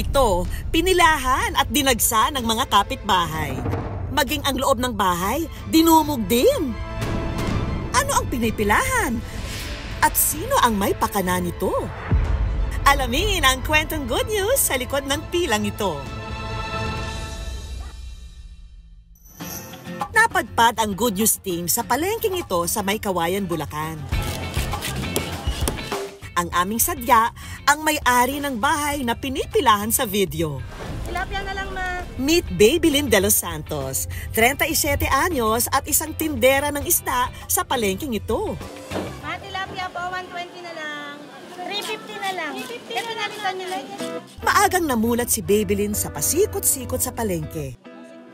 ito, pinilahan at dinagsa ng mga kapitbahay. Maging ang loob ng bahay, dinumog din. Ano ang pinipilahan? At sino ang may pakana nito? Alamin ang kwentong good news sa likod ng pilang ito. Napadpad ang good news team sa palengking ito sa May Kawayan, Bulacan. Ang aming sadya, ang may-ari ng bahay na pinipilahan sa video. Tilapia na lang, ma. Meet Babylin de los Santos, 37 anyos at isang tindera ng isda sa palengking ito. Ma, tilapia po, 120 na lang. 350 na lang. 350 na lang nila. Maagang namulat si Babylin sa pasikot-sikot sa palengke.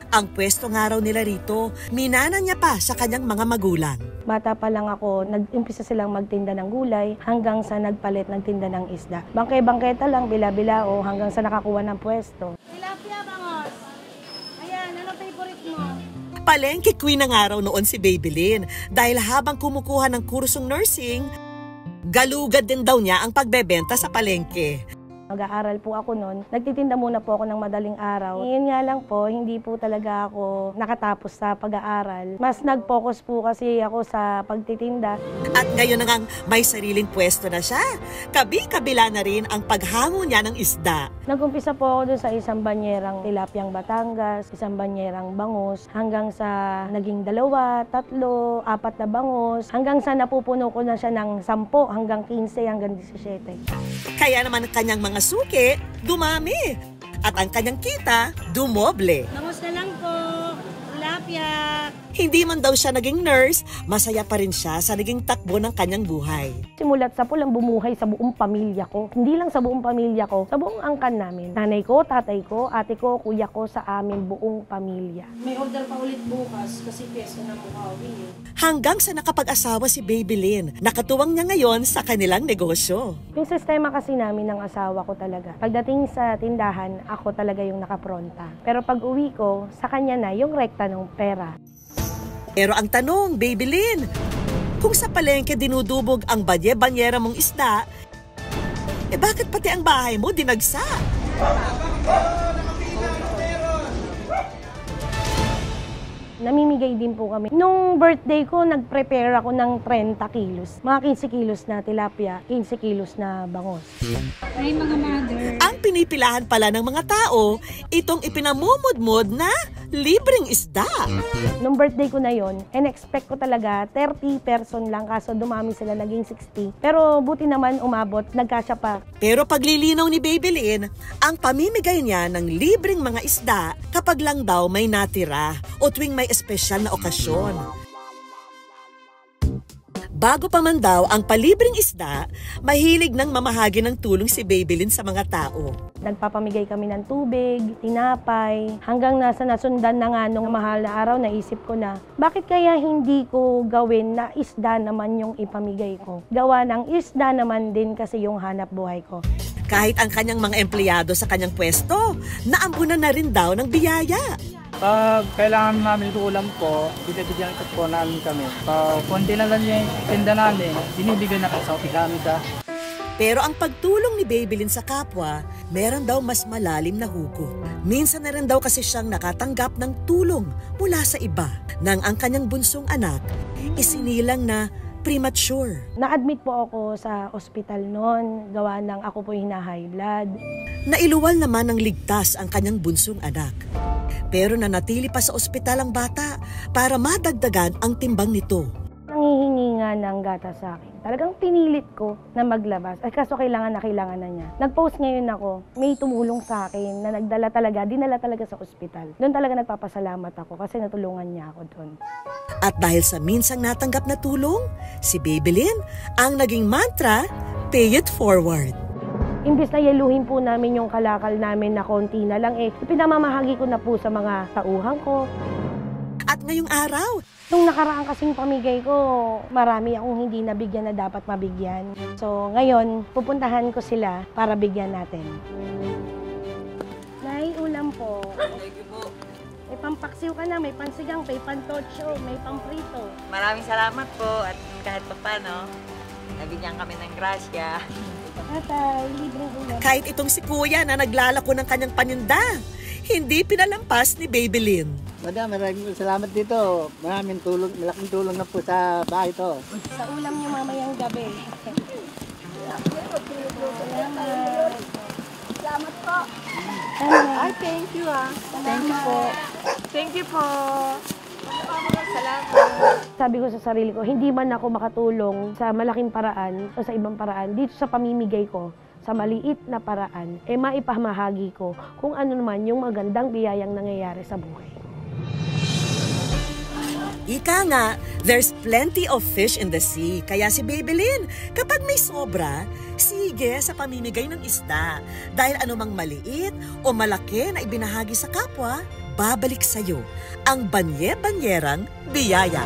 Ang pwesto nga raw nila rito, minana niya pa sa kanyang mga magulang. Bata pa lang ako, nag-umpisa silang magtinda ng gulay hanggang sa nagpalit ng tinda ng isda. Bangkay-bangketa lang, bila-bilao hanggang sa nakakuha ng pwesto. Tilapia, bangos. Ayan, ano favorite mo? Palengke queen na nga raw noon si Babylin dahil habang kumukuha ng kursong nursing, galugad din daw niya ang pagbebenta sa palengke. Mag-aaral po ako noon. Nagtitinda muna po ako ng madaling araw. Ngayon nga lang po, hindi po talaga ako nakatapos sa pag-aaral. Mas nag-focus po kasi ako sa pagtitinda. At ngayon na ngang may sariling pwesto na siya. Kabi-kabila na rin ang paghango niya ng isda. Nag-umpisa po ako dun sa isang banyerang tilapyang Batangas, isang banyerang bangus, hanggang sa naging 2, 3, 4 na bangus, hanggang sa napupuno ko na siya ng 10, hanggang 15, hanggang 17. Kaya naman ang kanyang mga suki, dumami. At ang kanyang kita, dumoble. Bangus na lang po. Tilapia. Hindi man daw siya naging nurse, masaya pa rin siya sa naging takbo ng kanyang buhay. Simulat sa pulang bumuhay sa buong pamilya ko. Hindi lang sa buong pamilya ko, sa buong angkan namin. Nanay ko, tatay ko, ate ko, kuya ko, sa amin buong pamilya. May order pa ulit bukas kasi piyesa na bukawi. Hanggang sa nakapag-asawa si Babylin, nakatuwang niya ngayon sa kanilang negosyo. Yung sistema kasi namin ng asawa ko talaga. Pagdating sa tindahan, ako talaga yung nakapronta. Pero pag uwi ko, sa kanya na yung rekta ng pera. Pero ang tanong, Babylin, kung sa palengke dinudubog ang banye-banyera mong isda, bakit pati ang bahay mo dinagsa? Namimigay din po kami. Nung birthday ko, nag-prepare ako ng 30 kilos. Mga 15 kilos na tilapia, 15 kilos na bangus. Ay, mga mother. Ang pinipilahan pala ng mga tao, itong ipinamumudmod na libreng isda. Nung birthday ko na yon, in-expect ko talaga 30 person lang, kaso dumami sila, naging 60. Pero buti naman umabot, nagkasya pa. Pero paglilinaw ni Babylin, ang pamimigay niya ng libreng mga isda kapag lang daw may natira o tuwing may espesyal na okasyon. Bago pa man daw ang palibreng isda, mahilig ng mamahagi ng tulong si Babylin sa mga tao. Nagpapamigay kami ng tubig, tinapay, hanggang nasa nasundan na nga nung mahal na araw, naisip ko na, bakit kaya hindi ko gawin na isda naman yung ipamigay ko? Gawa ng isda naman din kasi yung hanap buhay ko. Kahit ang kanyang mga empleyado sa kanyang pwesto, naambunan na rin daw ng biyaya. Pag kailangan namin ito ulam po, binibigyan ito po namin kami. Pag konti na lang yung tinda namin, binibigyan na sa gamit. Pero ang pagtulong ni Babylin sa kapwa, meron daw mas malalim na hugot. Minsan na rin daw kasi siyang nakatanggap ng tulong mula sa iba nang ang kanyang bunsong anak isinilang na premature. Na-admit po ako sa ospital noon, gawa ng ako po hina-high blood. Nailuwal naman ng ligtas ang kanyang bunsong anak. Pero nanatili pa sa ospital ang bata para madagdagan ang timbang nito. Nangihingi nga ng gata sa akin. Talagang pinilit ko na maglabas. Ay kaso kailangan na niya. Nag-post ngayon ako, may tumulong sa akin na dinala talaga sa ospital. Doon talaga nagpapasalamat ako kasi natulungan niya ako doon. At dahil sa minsang natanggap na tulong, si Babylin ang naging mantra, pay it forward. Imbis na yaluhin po namin yung kalakal namin na konti na lang, ipinamamahagi ko na po sa mga tauhan ko. At ngayong araw, nung nakaraan kasing pamigay ko, marami akong hindi nabigyan na dapat mabigyan. So ngayon, pupuntahan ko sila para bigyan natin. Nay, ulam po. Thank you po. May pampaksiw ka na, may pansigang, may pantocho, may pamprito. Maraming salamat po at kahit pa paano, nabigyan kami ng grasya. Atay, libreng ulam. Kahit itong si Kuya na naglalako ng kanyang paninda, hindi pinalampas ni Babylin. Madam, maraming salamat dito. Malaking tulong na po sa bahay to. Sa ulam niyo mamayang gabi. Salamat po. Ay, Thank you Thank you po. Thank you po. Salamat. sabi ko sa sarili ko, hindi man ako makatulong sa malaking paraan o sa ibang paraan, dito sa pamimigay ko, sa maliit na paraan, maipamahagi ko kung ano naman yung magandang biyayang nangyayari sa buhay. Ika nga, there's plenty of fish in the sea. Kaya si Babylin, kapag may sobra, sige sa pamimigay ng isda. Dahil anumang maliit o malaki na ibinahagi sa kapwa, babalik sa'yo ang banye-banyerang biyaya.